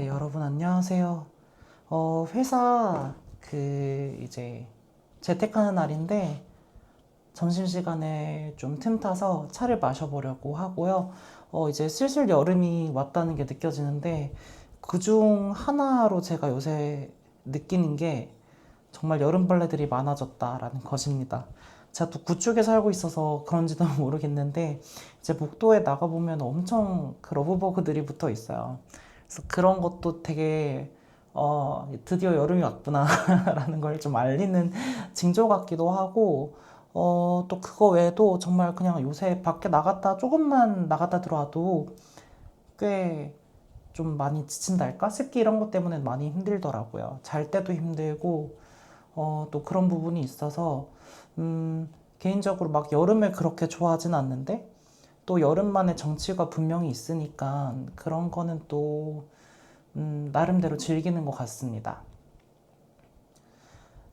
네, 여러분 안녕하세요. 회사 이제 재택하는 날인데 점심시간에 좀 틈 타서 차를 마셔보려고 하고요. 이제 슬슬 여름이 왔다는 게 느껴지는데 그중 하나로 제가 요새 느끼는 게 정말 여름벌레들이 많아졌다라는 것입니다. 제가 또 구축에 살고 있어서 그런지도 모르겠는데 이제 복도에 나가보면 엄청 그 러브버그들이 붙어 있어요. 그래서 그런 것도 되게 드디어 여름이 왔구나라는 걸 좀 알리는 징조 같기도 하고 또 그거 외에도 정말 그냥 요새 밖에 나갔다 조금만 나갔다 들어와도 꽤 좀 많이 지친달까? 습기 이런 것 때문에 많이 힘들더라고요. 잘 때도 힘들고 또 그런 부분이 있어서 개인적으로 막 여름을 그렇게 좋아하진 않는데 또 여름만의 정취가 분명히 있으니까 그런 거는 또 나름대로 즐기는 것 같습니다.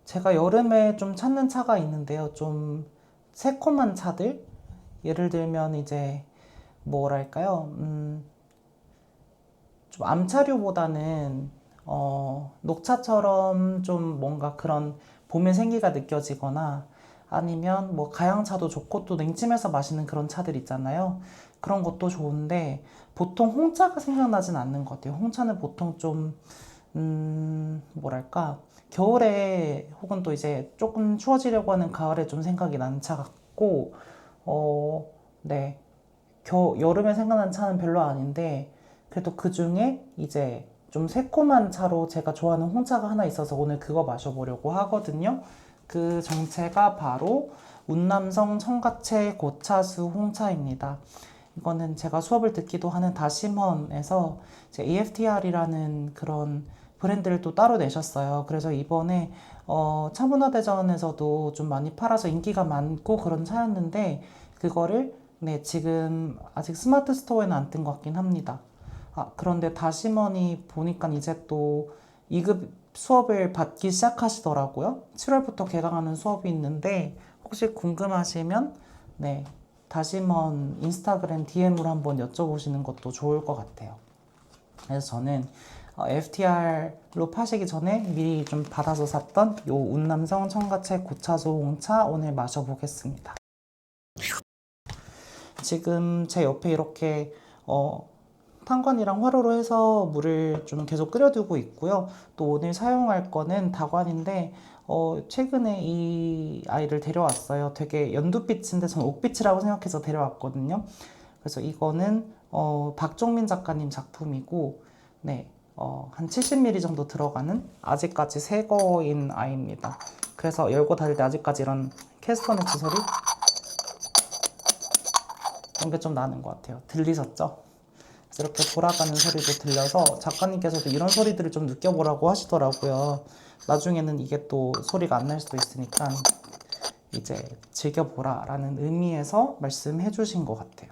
제가 여름에 좀 찾는 차가 있는데요. 좀 새콤한 차들? 예를 들면 이제 뭐랄까요? 좀 암차류보다는 녹차처럼 좀 뭔가 그런 봄의 생기가 느껴지거나 아니면 뭐 가양차도 좋고 또 냉찜해서 마시는 그런 차들 있잖아요. 그런 것도 좋은데 보통 홍차가 생각나진 않는 것 같아요. 홍차는 보통 좀 뭐랄까 겨울에 혹은 또 이제 조금 추워지려고 하는 가을에 좀 생각이 나는 차 같고 어, 네. 여름에 생각나는 차는 별로 아닌데 그래도 그 중에 이제 좀 새콤한 차로 제가 좋아하는 홍차가 하나 있어서 오늘 그거 마셔보려고 하거든요. 그 정체가 바로 운남성 청가채 고차수 홍차입니다. 이거는 제가 수업을 듣기도 하는 다시먼에서 AFTR이라는 그런 브랜드를 또 따로 내셨어요. 그래서 이번에 차문화대전에서도 좀 많이 팔아서 인기가 많고 그런 차였는데 그거를 네, 지금 아직 스마트 스토어에는 안 뜬 것 같긴 합니다. 그런데 다시머니 보니까 이제 또 2급 수업을 받기 시작하시더라고요. 7월부터 개강하는 수업이 있는데 혹시 궁금하시면 네, 다시먼 인스타그램 DM으로 한번 여쭤보시는 것도 좋을 것 같아요. 그래서 저는 FTR로 파시기 전에 미리 좀 받아서 샀던 요 운남성 청가채 고차소 홍차 오늘 마셔보겠습니다. 지금 제 옆에 이렇게 탄관이랑 화로로 해서 물을 좀 계속 끓여두고 있고요. 또 오늘 사용할 거는 다관인데 최근에 이 아이를 데려왔어요. 되게 연두빛인데 저는 옥빛이라고 생각해서 데려왔거든요. 그래서 이거는 박종민 작가님 작품이고 네, 한 70ml 정도 들어가는 아직까지 새 거인 아이입니다. 그래서 열고 닫을 때 아직까지 이런 캐스터네츠 소리 이런 게 좀 나는 것 같아요. 들리셨죠? 그래서 이렇게 돌아가는 소리도 들려서 작가님께서도 이런 소리들을 좀 느껴보라고 하시더라고요. 나중에는 이게 또 소리가 안 날 수도 있으니까 이제 즐겨보라 라는 의미에서 말씀해 주신 것 같아요.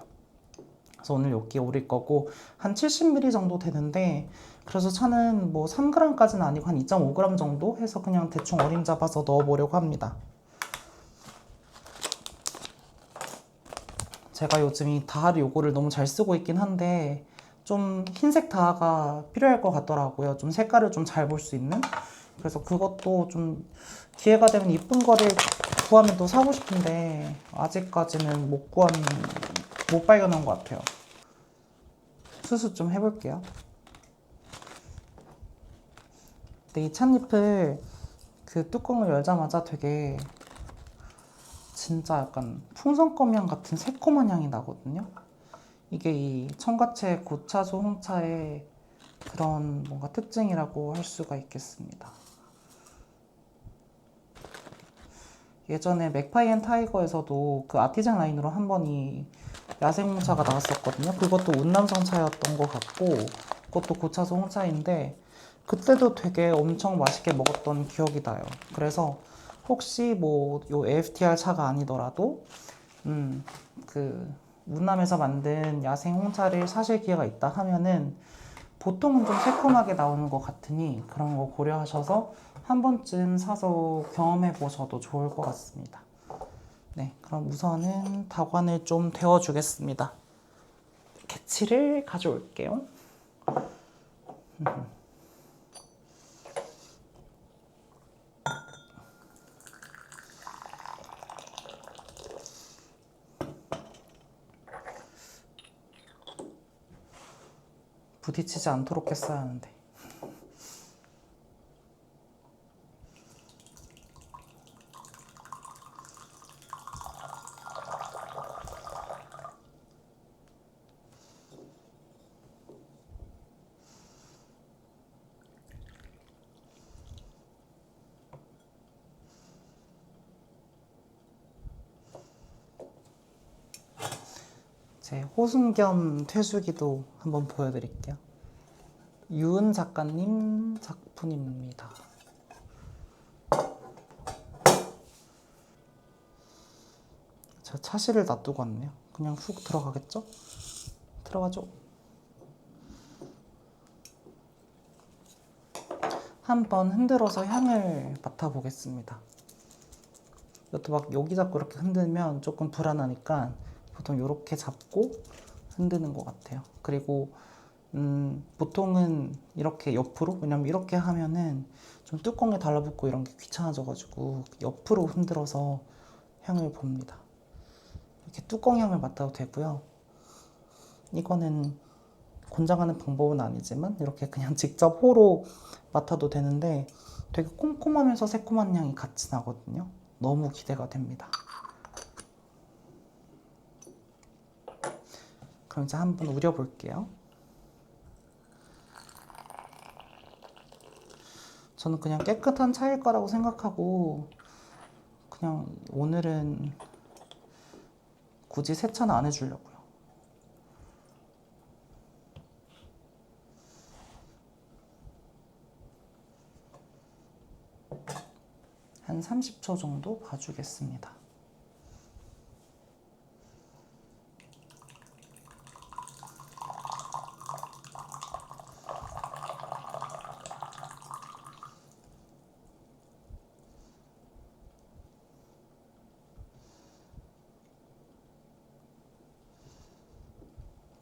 그래서 오늘 여기 오릴 거고 한 70ml 정도 되는데 그래서 차는 뭐 3g까지는 아니고 한 2.5g 정도 해서 그냥 대충 어림 잡아서 넣어보려고 합니다. 제가 요즘 이 다하르 요거를 너무 잘 쓰고 있긴 한데 좀 흰색 다하가 필요할 것 같더라고요. 좀 색깔을 좀 잘 볼 수 있는. 그래서 그것도 좀 기회가 되면 이쁜 거를 구하면 또 사고 싶은데 아직까지는 못 발견한 것 같아요. 수수 좀 해볼게요. 근데 이 찻잎을 그 뚜껑을 열자마자 되게 진짜 약간 풍선껌향 같은 새콤한 향이 나거든요. 이게 이 청가채 고차소 홍차의 그런 뭔가 특징이라고 할 수가 있겠습니다. 예전에 맥파이 앤 타이거에서도 그 아티잔 라인으로 한 번이 야생 홍차가 나왔었거든요. 그것도 운남성 차였던 것 같고 그것도 고차소 홍차인데 그때도 되게 엄청 맛있게 먹었던 기억이 나요. 그래서 혹시 뭐 요 AFTR 차가 아니더라도 그 운남에서 만든 야생 홍차를 사실 기회가 있다 하면은 보통은 좀 새콤하게 나오는 것 같으니 그런 거 고려하셔서 한 번쯤 사서 경험해 보셔도 좋을 것 같습니다. 네, 그럼 우선은 다관을 좀 데워주겠습니다. 개치를 가져올게요. 부딪히지 않도록 했어야 하는데. 제 호순 겸 퇴수기도 한번 보여드릴게요. 유은 작가님 작품입니다. 제가 차실을 놔두고 왔네요. 그냥 훅 들어가겠죠? 들어가죠. 한번 흔들어서 향을 맡아보겠습니다. 이것도 막 여기 잡고 이렇게 흔들면 조금 불안하니까 보통 이렇게 잡고 흔드는 것 같아요. 그리고 보통은 이렇게 옆으로, 왜냐면 이렇게 하면은 좀 뚜껑에 달라붙고 이런 게 귀찮아져가지고 옆으로 흔들어서 향을 봅니다. 이렇게 뚜껑 향을 맡아도 되고요. 이거는 권장하는 방법은 아니지만 이렇게 그냥 직접 호로 맡아도 되는데 되게 꼼꼼하면서 새콤한 향이 같이 나거든요. 너무 기대가 됩니다. 그럼 이제 한번 우려볼게요. 저는 그냥 깨끗한 차일 거라고 생각하고 그냥 오늘은 굳이 세차는 안 해주려고요. 한 30초 정도 봐주겠습니다.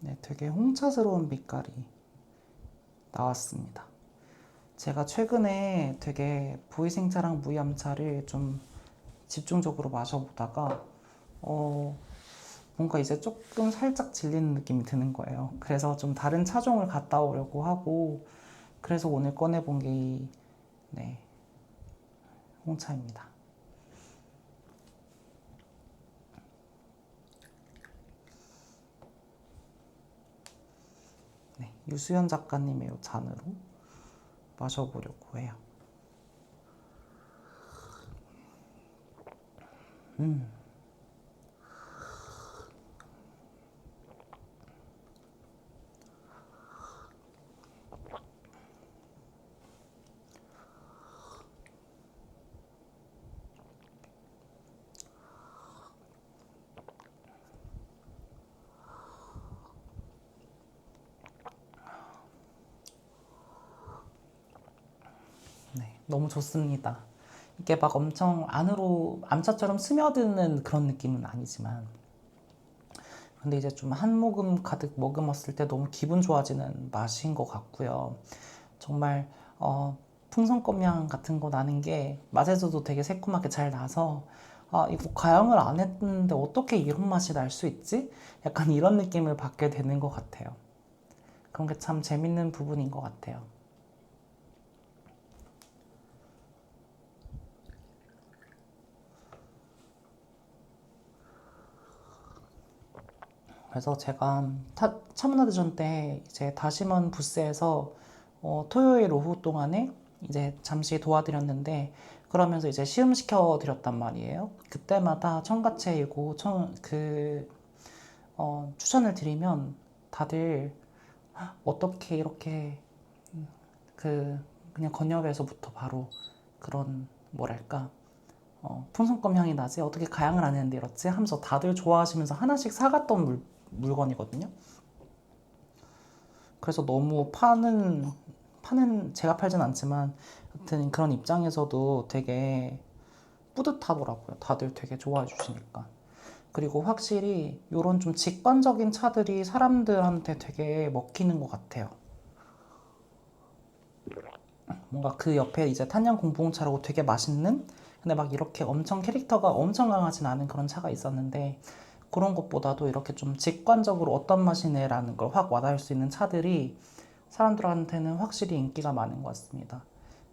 네, 되게 홍차스러운 빛깔이 나왔습니다. 제가 최근에 되게 보이생차랑 무이암차를 좀 집중적으로 마셔보다가 뭔가 이제 조금 살짝 질리는 느낌이 드는 거예요. 그래서 좀 다른 차종을 갔다 오려고 하고 그래서 오늘 꺼내본 게 네, 홍차입니다. 네, 유수연 작가님의 이 잔으로 마셔보려고 해요. 네, 너무 좋습니다. 이게 막 엄청 안으로 암차처럼 스며드는 그런 느낌은 아니지만 근데 이제 좀 한 모금 가득 머금었을 때 너무 기분 좋아지는 맛인 것 같고요. 정말 풍선껌 향 같은 거 나는 게 맛에서도 되게 새콤하게 잘 나서 이거 가양을 안 했는데 어떻게 이런 맛이 날 수 있지? 약간 이런 느낌을 받게 되는 것 같아요. 그런 게 참 재밌는 부분인 것 같아요. 그래서 제가 차문화대전 때 이제 다시먼 부스에서 토요일 오후 동안에 이제 잠시 도와드렸는데 그러면서 이제 시음시켜 드렸단 말이에요. 그때마다 청가채이고 추천을 드리면 다들 어떻게 이렇게 그냥 건엽에서부터 바로 그런 뭐랄까 풍선껌 향이 나지 어떻게 가양을 안 했는데 이렇지 하면서 다들 좋아하시면서 하나씩 사갔던 물건이거든요. 그래서 너무 파는 제가 팔진 않지만 하여튼 그런 입장에서도 되게 뿌듯하더라고요. 다들 되게 좋아해 주시니까. 그리고 확실히 이런 좀 직관적인 차들이 사람들한테 되게 먹히는 것 같아요. 뭔가 그 옆에 이제 탄양 공봉차라고 되게 맛있는 근데 막 이렇게 엄청 캐릭터가 엄청 강하진 않은 그런 차가 있었는데 그런 것보다도 이렇게 좀 직관적으로 어떤 맛이네 라는 걸 확 와닿을 수 있는 차들이 사람들한테는 확실히 인기가 많은 것 같습니다.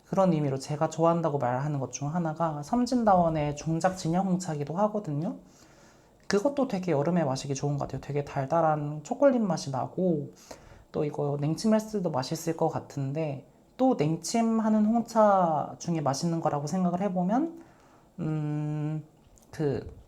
그런 의미로 제가 좋아한다고 말하는 것 중 하나가 섬진다원의 중작 진형 홍차기도 하거든요. 그것도 되게 여름에 마시기 좋은 것 같아요. 되게 달달한 초콜릿 맛이 나고, 또 이거 냉침했을 때도 맛있을 것 같은데, 또 냉침하는 홍차 중에 맛있는 거라고 생각을 해보면 그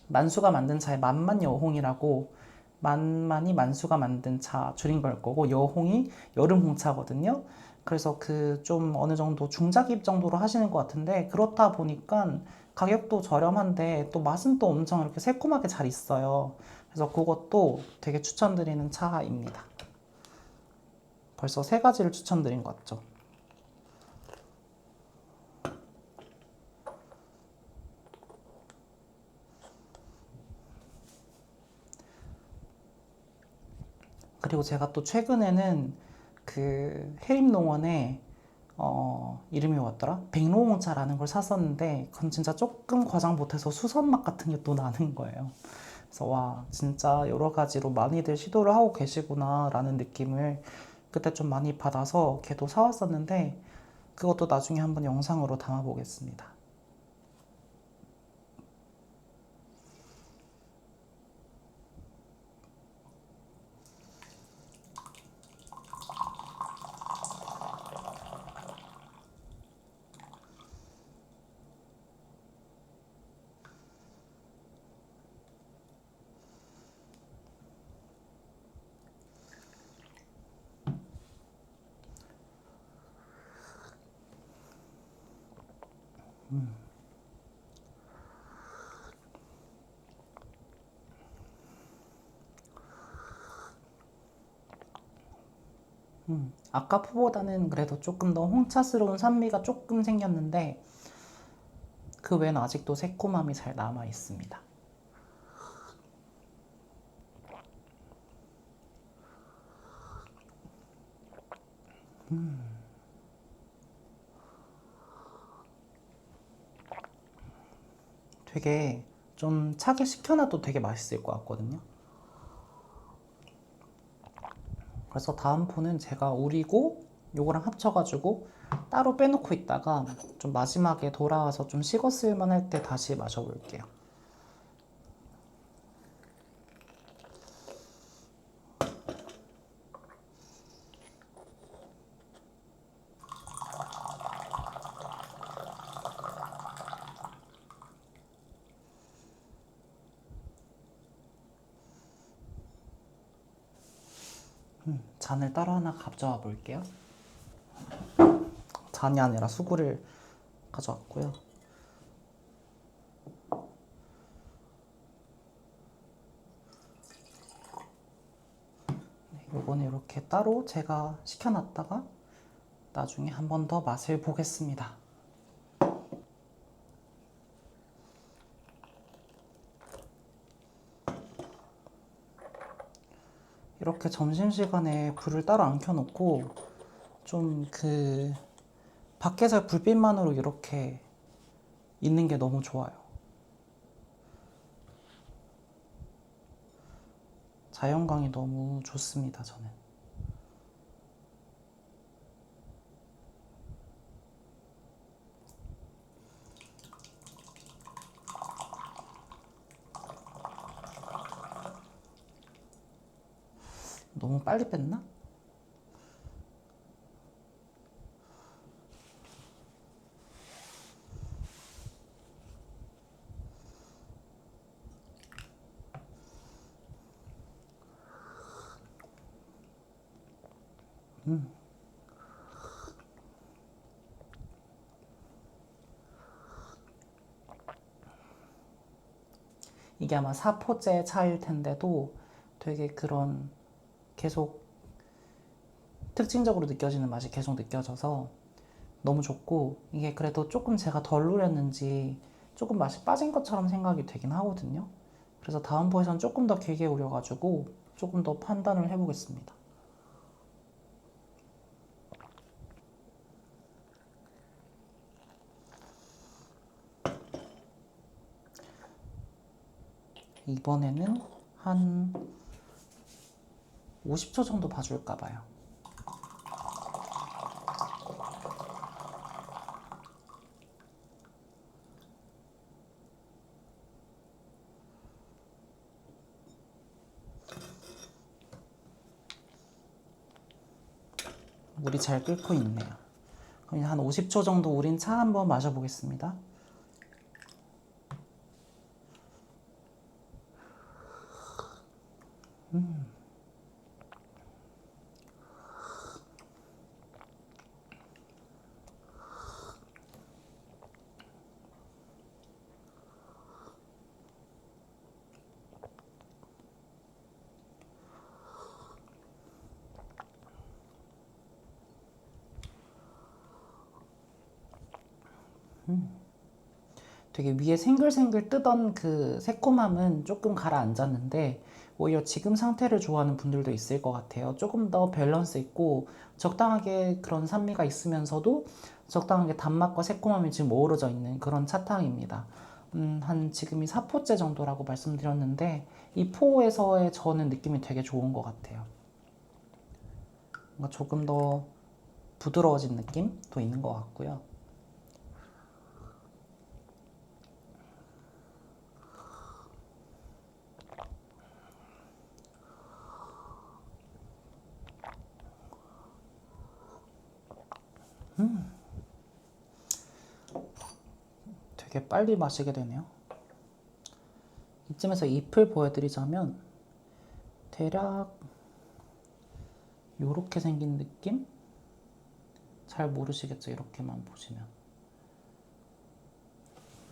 만수가 만든 차의 만만 여홍이라고, 만만이 만수가 만든 차 줄인 걸 거고, 여홍이 여름 홍차거든요. 그래서 그 좀 어느 정도 중자기입 정도로 하시는 것 같은데, 그렇다 보니까 가격도 저렴한데 또 맛은 또 엄청 이렇게 새콤하게 잘 있어요. 그래서 그것도 되게 추천드리는 차입니다. 벌써 세 가지를 추천드린 것 같죠. 그리고 제가 또 최근에는 그 해림농원에 이름이 뭐였더라? 백로홍차라는 걸 샀었는데, 그건 진짜 조금 과장 못해서 수선맛 같은 게 또 나는 거예요. 그래서 와, 진짜 여러 가지로 많이들 시도를 하고 계시구나 라는 느낌을 그때 좀 많이 받아서 걔도 사왔었는데, 그것도 나중에 한번 영상으로 담아보겠습니다. 아까 푸보다는 그래도 조금 더 홍차스러운 산미가 조금 생겼는데, 그 외에는 아직도 새콤함이 잘 남아 있습니다. 되게 좀 차게 식혀놔도 되게 맛있을 것 같거든요. 그래서 다음 포는 제가 우리고 요거랑 합쳐가지고 따로 빼놓고 있다가 좀 마지막에 돌아와서 좀 식었을 만할 때 다시 마셔볼게요. 잔을 따로 하나 가져와 볼게요. 잔이 아니라 수구를 가져왔고요. 요거는 이렇게 따로 제가 식혀놨다가 나중에 한 번 더 맛을 보겠습니다. 이렇게 점심시간에 불을 따로 안 켜놓고 좀 그 밖에서 불빛만으로 이렇게 있는 게 너무 좋아요. 자연광이 너무 좋습니다, 저는. 너무 빨리 뺐나? 이게 아마 4포째 차일 텐데도 되게 그런 계속 특징적으로 느껴지는 맛이 계속 느껴져서 너무 좋고, 이게 그래도 조금 제가 덜 우렸는지 조금 맛이 빠진 것처럼 생각이 되긴 하거든요. 그래서 다음 포에선 조금 더 길게 우려가지고 조금 더 판단을 해보겠습니다. 이번에는 한 50초 정도 봐줄까 봐요. 물이 잘 끓고 있네요. 그럼 한 50초 정도 우린 차 한번 마셔보겠습니다. 되게 위에 생글생글 뜨던 그 새콤함은 조금 가라앉았는데 오히려 지금 상태를 좋아하는 분들도 있을 것 같아요. 조금 더 밸런스 있고 적당하게 그런 산미가 있으면서도 적당하게 단맛과 새콤함이 지금 어우러져 있는 그런 차탕입니다. 한 지금이 4포째 정도라고 말씀드렸는데 이 포에서의 저는 느낌이 되게 좋은 것 같아요. 뭔가 조금 더 부드러워진 느낌도 있는 것 같고요. 되게 빨리 마시게 되네요. 이쯤에서 잎을 보여드리자면 대략 요렇게 생긴 느낌? 잘 모르시겠죠? 이렇게만 보시면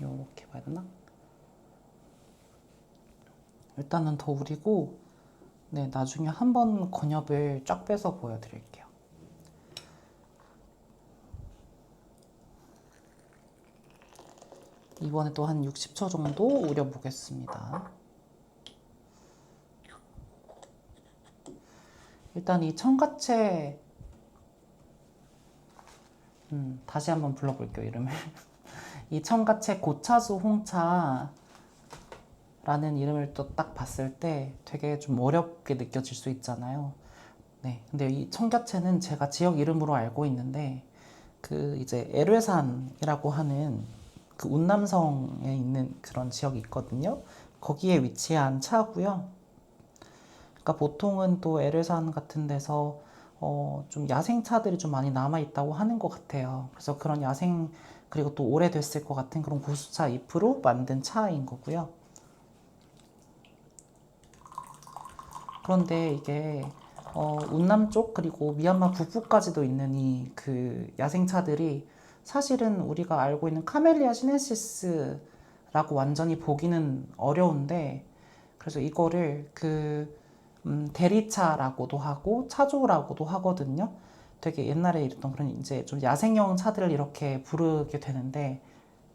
요렇게 봐야 되나? 일단은 더 우리고 네, 나중에 한번 건엽을 쫙 빼서 보여드릴게요. 이번에 또 한 60초 정도 우려 보겠습니다. 일단 이 청가채 다시 한번 불러볼게요, 이름을. 이 청가채 고차수 홍차라는 이름을 또 딱 봤을 때 되게 좀 어렵게 느껴질 수 있잖아요. 네, 근데 이 청가채는 제가 지역 이름으로 알고 있는데 그 이제 애뢰산이라고 하는 그 운남성에 있는 그런 지역이 있거든요. 거기에 위치한 차고요. 그러니까 보통은 또 애뢰산 같은 데서 좀 야생차들이 좀 많이 남아 있다고 하는 것 같아요. 그래서 그런 야생 그리고 또 오래됐을 것 같은 그런 고수차 잎으로 만든 차인 거고요. 그런데 이게 운남 쪽 그리고 미얀마 북부까지도 있는 이 그 야생차들이 사실은 우리가 알고 있는 카멜리아 시넨시스라고 완전히 보기는 어려운데 그래서 이거를 대리차라고도 하고 차조라고도 하거든요. 되게 옛날에 이랬던 그런 이제 좀 야생형 차들을 이렇게 부르게 되는데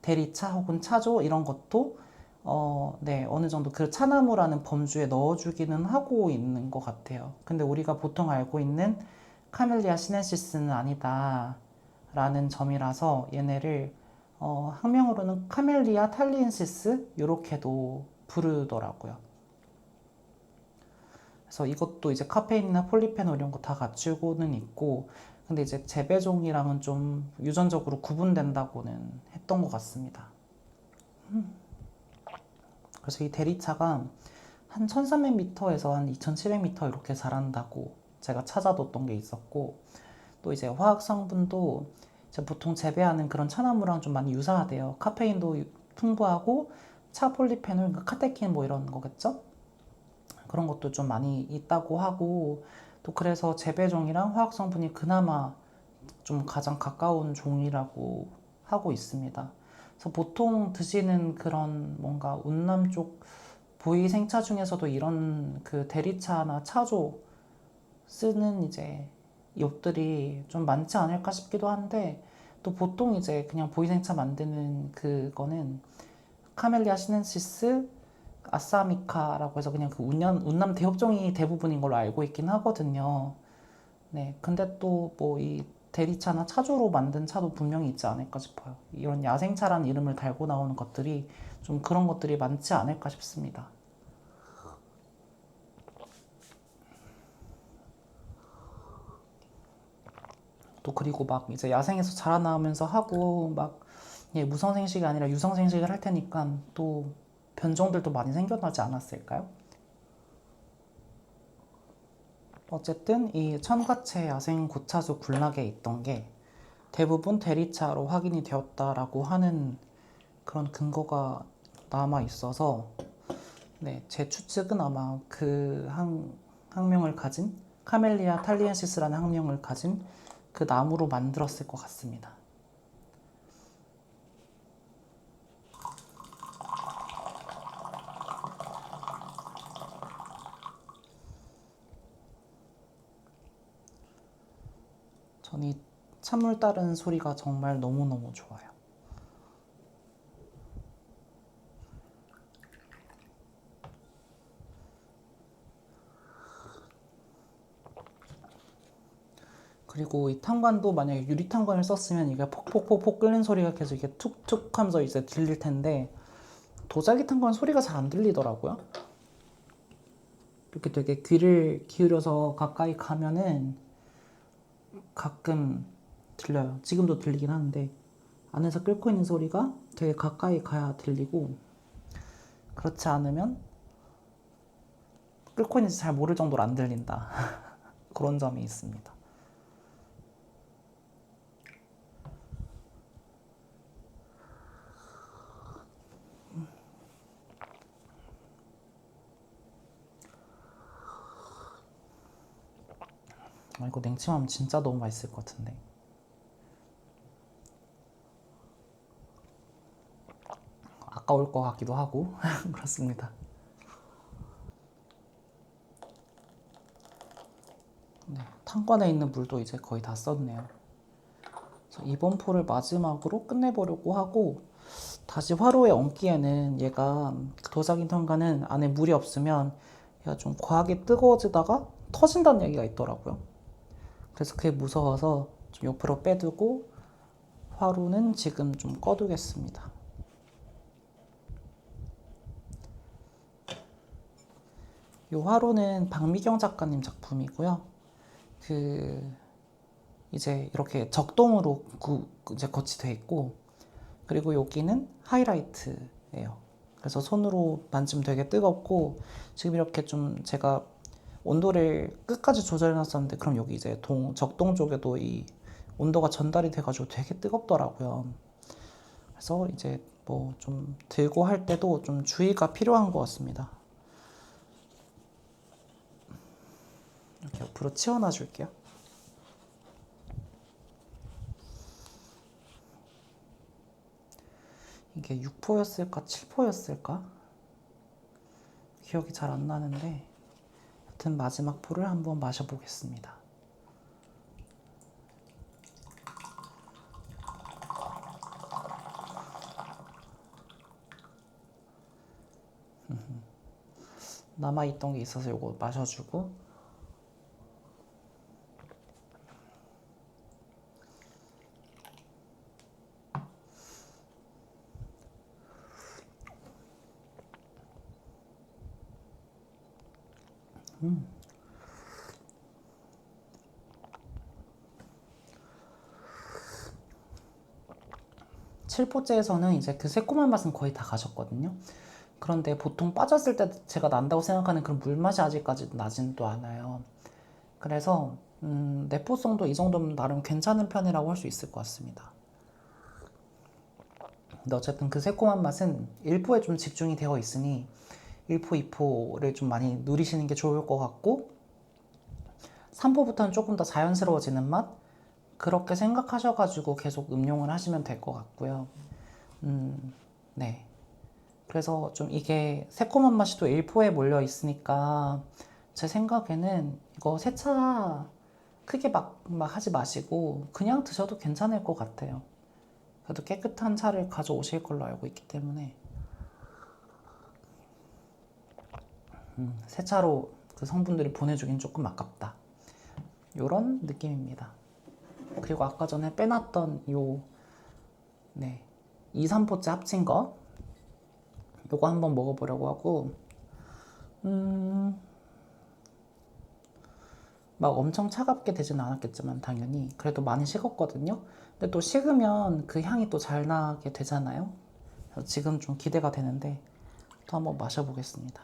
대리차 혹은 차조 이런 것도 네, 어느 정도 그 차나무라는 범주에 넣어주기는 하고 있는 것 같아요. 근데 우리가 보통 알고 있는 카멜리아 시넨시스는 아니다라는 점이라서 얘네를 학명으로는 카멜리아 탈리엔시스 이렇게도 부르더라고요. 그래서 이것도 이제 카페인이나 폴리페놀 이런 거 다 갖추고는 있고 근데 이제 재배종이랑은 좀 유전적으로 구분된다고는 했던 것 같습니다. 그래서 이 대리차가 한 1300m에서 한 2700m 이렇게 자란다고 제가 찾아뒀던 게 있었고 또 이제 화학 성분도 이제 보통 재배하는 그런 차나무랑 좀 많이 유사하대요. 카페인도 풍부하고 차 폴리페놀, 그러니까 카테킨 뭐 이런 거겠죠? 그런 것도 좀 많이 있다고 하고 또 그래서 재배종이랑 화학 성분이 그나마 좀 가장 가까운 종이라고 하고 있습니다. 그래서 보통 드시는 그런 뭔가 운남 쪽 부위 생차 중에서도 이런 그 대리차나 차조 쓰는 이제 엽들이 좀 많지 않을까 싶기도 한데 또 보통 이제 그냥 보이생차 만드는 그거는 카멜리아 시넨시스 아사미카라고 해서 그냥 그 운남 대엽종이 대부분인 걸로 알고 있긴 하거든요. 네, 근데 또 뭐 이 대리차나 차조로 만든 차도 분명히 있지 않을까 싶어요. 이런 야생차라는 이름을 달고 나오는 것들이 좀 그런 것들이 많지 않을까 싶습니다. 또 그리고 막 이제 야생에서 자라나면서 하고 막 예, 무성생식이 아니라 유성생식을 할 테니까 또 변종들도 많이 생겨나지 않았을까요? 어쨌든 이 천과체 야생 고차수 군락에 있던 게 대부분 대리차로 확인이 되었다라고 하는 그런 근거가 남아 있어서 네, 제 추측은 아마 그 학명을 가진 카멜리아 탈리엔시스라는 학명을 가진 그 나무로 만들었을 것 같습니다. 전 이 찬물 따르는 소리가 정말 너무너무 좋아요. 그리고 이 탄관도 만약에 유리 탄관을 썼으면 이게 폭폭폭폭 끓는 소리가 계속 이게 툭툭 하면서 이제 들릴 텐데 도자기 탄관 소리가 잘 안 들리더라고요. 이렇게 되게 귀를 기울여서 가까이 가면은 가끔 들려요. 지금도 들리긴 하는데 안에서 끓고 있는 소리가 되게 가까이 가야 들리고 그렇지 않으면 끓고 있는지 잘 모를 정도로 안 들린다. 그런 점이 있습니다. 이거 냉침하면 진짜 너무 맛있을 것 같은데. 아까울 것 같기도 하고 그렇습니다. 네, 탄관에 있는 물도 이제 거의 다 썼네요. 이번 포를 마지막으로 끝내보려고 하고 다시 화로에 얹기에는 얘가 도자기 탄관은 안에 물이 없으면 얘가 좀 과하게 뜨거워지다가 터진다는 얘기가 있더라고요. 그래서 그게 무서워서 좀 옆으로 빼두고 화로는 지금 좀 꺼두겠습니다. 이 화로는 박미경 작가님 작품이고요. 이제 이렇게 적동으로 이제 거치돼 있고, 그리고 여기는 하이라이트예요. 그래서 손으로 만지면 되게 뜨겁고, 지금 이렇게 좀 제가 온도를 끝까지 조절해 놨었는데, 그럼 여기 이제 적동 쪽에도 이 온도가 전달이 돼가지고 되게 뜨겁더라고요. 그래서 이제 뭐 좀 들고 할 때도 좀 주의가 필요한 것 같습니다. 이렇게 옆으로 치워놔 줄게요. 이게 6포였을까 7포였을까 기억이 잘 안 나는데 여튼 마지막 포를 한번 마셔보겠습니다. 남아있던 게 있어서 이거 마셔주고 음. 칠포째에서는 이제 그 새콤한 맛은 거의 다 가셨거든요. 그런데 보통 빠졌을 때 제가 난다고 생각하는 그런 물맛이 아직까지 나진 또 않아요. 그래서 내포성도 이 정도면 나름 괜찮은 편이라고 할 수 있을 것 같습니다. 근데 어쨌든 그 새콤한 맛은 1포에 좀 집중이 되어 있으니 1포, 2포를 좀 많이 누리시는 게 좋을 것 같고 3포부터는 조금 더 자연스러워지는 맛? 그렇게 생각하셔가지고 계속 음용을 하시면 될 것 같고요. 네. 그래서 좀 이게 새콤한 맛이 또 1포에 몰려 있으니까 제 생각에는 이거 세차 크게 막 하지 마시고 그냥 드셔도 괜찮을 것 같아요. 그래도 깨끗한 차를 가져오실 걸로 알고 있기 때문에 세차로 그 성분들이 보내주긴 조금 아깝다. 요런 느낌입니다. 그리고 아까 전에 빼놨던 요 2, 3포째 합친 거 요거 한번 먹어보려고 하고 막 엄청 차갑게 되지는 않았겠지만 당연히 그래도 많이 식었거든요. 근데 또 식으면 그 향이 또 잘 나게 되잖아요. 그래서 지금 좀 기대가 되는데 또 한번 마셔보겠습니다.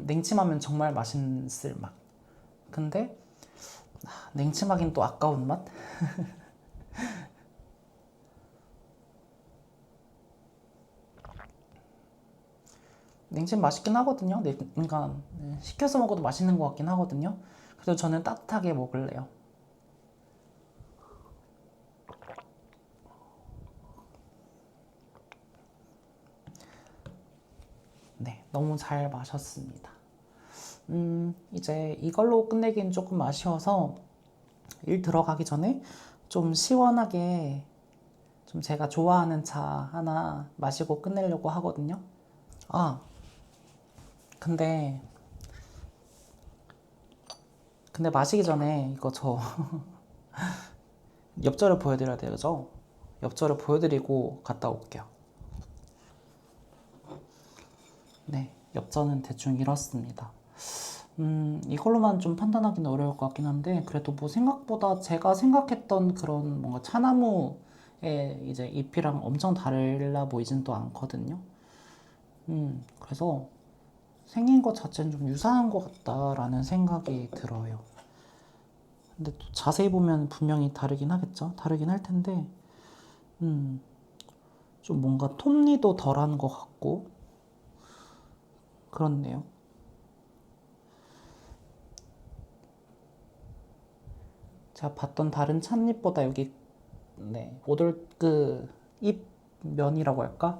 냉침하면 정말 맛있을 맛. 근데 냉침하긴 또 아까운 맛? 냉침 맛있긴 하거든요. 그러니까 시켜서 먹어도 맛있는 것 같긴 하거든요. 그래서 저는 따뜻하게 먹을래요. 네, 너무 잘 마셨습니다. 이제 이걸로 끝내긴 조금 아쉬워서 일 들어가기 전에 좀 시원하게 좀 제가 좋아하는 차 하나 마시고 끝내려고 하거든요. 아, 근데 마시기 전에 이거 저 엽전을 보여드려야 되죠? 엽전을 보여드리고 갔다 올게요. 네, 엽전은 대충 이렇습니다. 이걸로만 좀 판단하기는 어려울 것 같긴 한데, 그래도 뭐 생각보다 제가 생각했던 그런 뭔가 차나무의 이제 잎이랑 엄청 달라 보이진 또 않거든요. 그래서 생긴 것 자체는 좀 유사한 것 같다라는 생각이 들어요. 근데 또 자세히 보면 분명히 다르긴 하겠죠? 다르긴 할 텐데, 좀 뭔가 톱니도 덜한 것 같고, 그렇네요. 제가 봤던 다른 찻잎보다 여기 네, 오돌 잎 면이라고 할까?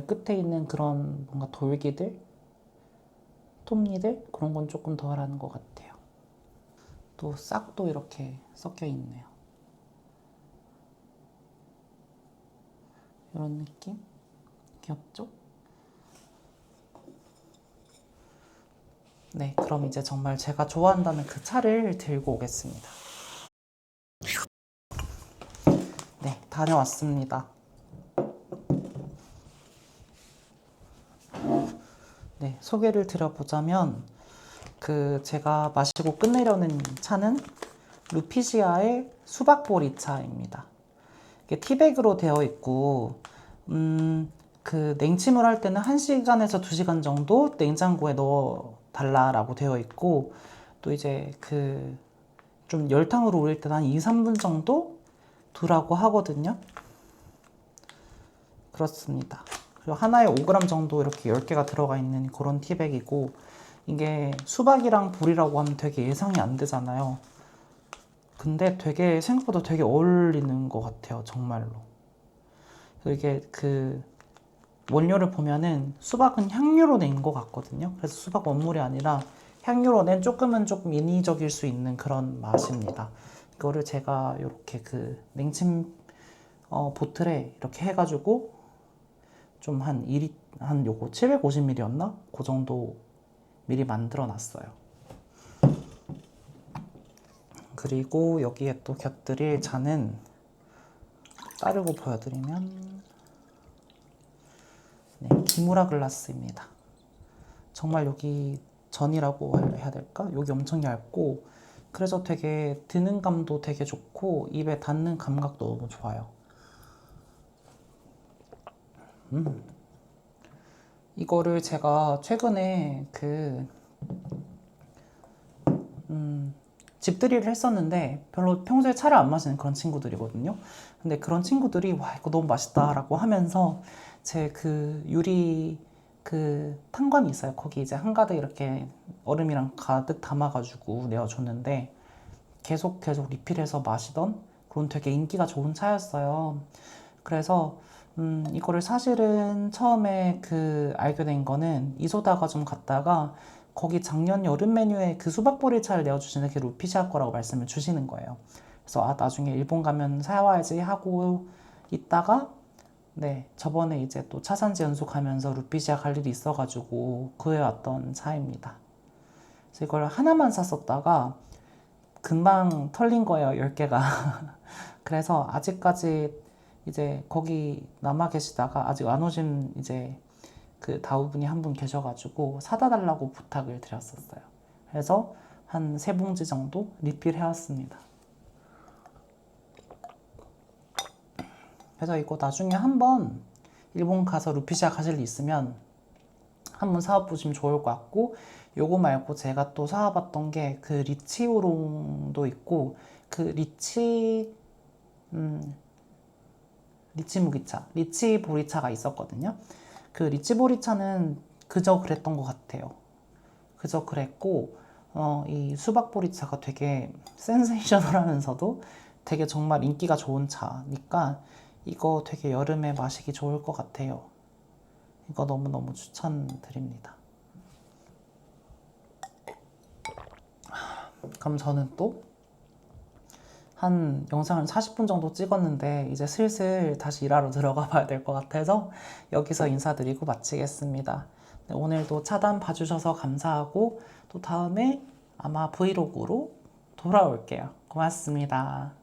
끝에 있는 그런 뭔가 돌기들, 톱니들 그런 건 조금 덜한 것 같아요. 또 싹도 이렇게 섞여 있네요. 이런 느낌? 귀엽죠? 네, 그럼 이제 정말 제가 좋아한다는 그 차를 들고 오겠습니다. 네, 다녀왔습니다. 네, 소개를 드려보자면 제가 마시고 끝내려는 차는 루피시아의 수박보리차입니다. 이게 티백으로 되어 있고 냉침을 할 때는 1시간에서 2시간 정도 냉장고에 넣어 달라라고 되어 있고, 또 이제 좀 열탕으로 우릴 때는 한 2, 3분 정도 두라고 하거든요. 그렇습니다. 그리고 하나에 5g 정도 이렇게 10개가 들어가 있는 그런 티백이고, 이게 수박이랑 볼이라고 하면 되게 예상이 안 되잖아요. 근데 생각보다 되게 어울리는 것 같아요, 정말로. 이게 원료를 보면은 수박은 향료로 낸 것 같거든요. 그래서 수박 원물이 아니라 향료로 낸 조금 인위적일 수 있는 그런 맛입니다. 이거를 제가 이렇게 냉침 보틀에 이렇게 해가지고 좀 한 요거 750ml였나? 그 정도 미리 만들어 놨어요. 그리고 여기에 또 곁들일 잔은 따르고 보여드리면 네, 기무라 글라스입니다. 정말 여기 전이라고 해야 될까? 여기 엄청 얇고, 그래서 되게 드는 감도 되게 좋고 입에 닿는 감각도 너무 좋아요. 이거를 제가 최근에 집들이를 했었는데 별로 평소에 차를 안 마시는 그런 친구들이거든요. 근데 그런 친구들이 와 이거 너무 맛있다라고 하면서 제 유리 탄관이 있어요. 거기 이제 한가득 이렇게 얼음이랑 가득 담아가지고 내어줬는데 계속 리필해서 마시던 그런 되게 인기가 좋은 차였어요. 그래서 이거를 사실은 처음에 알게 된 거는 이소다가 좀 갔다가 거기 작년 여름 메뉴에 수박보리차를 내어주시는 게 루피시아 거라고 말씀을 주시는 거예요. 그래서 나중에 일본 가면 사와야지 하고 있다가 네, 저번에 이제 또 차산지 연수 가면서 루피시아 갈 일이 있어가지고 구해왔던 차입니다. 그래서 이걸 하나만 샀었다가 금방 털린 거예요, 10개가. 그래서 아직까지 이제 거기 남아 계시다가 아직 안 오신 이제 다우분이 한 분 계셔가지고 사다 달라고 부탁을 드렸었어요. 그래서 한 3봉지 정도 리필해왔습니다. 그래서 이거 나중에 한번 일본 가서 루피시아 가실 일 있으면 한번 사와보시면 좋을 것 같고, 요거 말고 제가 또 사와봤던 게 그 리치 우롱도 있고, 그 리치 무기차, 리치 보리차가 있었거든요. 그 리치 보리차는 그저 그랬던 것 같아요. 그저 그랬고, 이 수박 보리차가 되게 센세이셔널하면서도 되게 정말 인기가 좋은 차니까 이거 되게 여름에 마시기 좋을 것 같아요. 이거 너무너무 추천드립니다. 그럼 저는 또 한 영상을 40분 정도 찍었는데 이제 슬슬 다시 일하러 들어가 봐야 될 것 같아서 여기서 인사드리고 마치겠습니다. 네, 오늘도 차단 봐주셔서 감사하고 또 다음에 아마 브이로그로 돌아올게요. 고맙습니다.